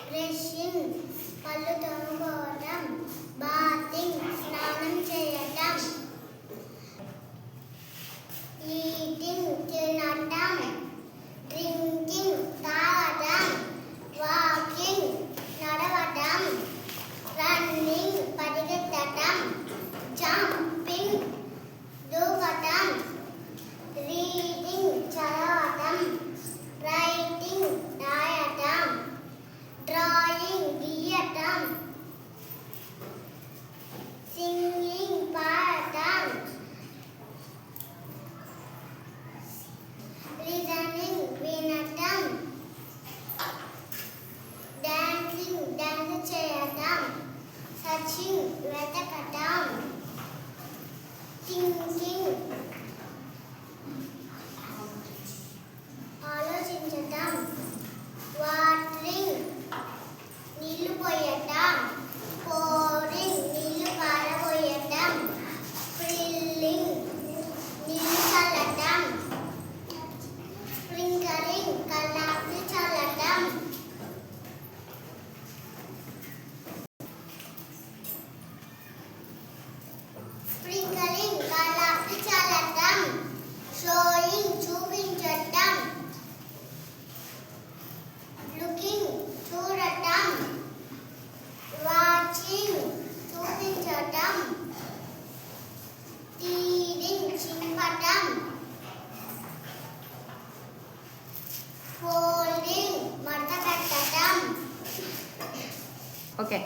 Brushing పళ్ళు తోముకోవడం, bathing స్నానం చేయటం, ఈటింగ్ తినటం, డ్రింకింగ్ తాగటం, వాకింగ్ నడవటం, రన్నింగ్ పరిగెత్తటం, జంపింగ్ దూకటం, రీడింగ్ చదవటం, రైటింగ్ రాయటం, డ్రాయింగ్ గీయటం, సింగింగ్ పాడటం, లిజనింగ్ వినటం, డాన్సింగ్ డాన్స్ చేయటం, సర్చింగ్ వెతకటం, థింకింగ్ ఆలోచించటం, వాటరింగ్ నీళ్లు పోయటం, పోరింగ్ నీళ్లు పారబోయటం, ఫిల్లింగ్ నీళ్లు చల్లటం, స్ప్రింక్లరింగ్ కల్లాపి చల్లటం, స్ప్రింక్లరింగ్ కల్లాపి చల్లటం, షోయింగ్ చూపించటం, లుకింగ్ చూడటం, వాచింగ్ చూపించటం, టీడింగ్ చింపటం, ఫోల్డింగ్ మడత కట్టటం. ఓకే.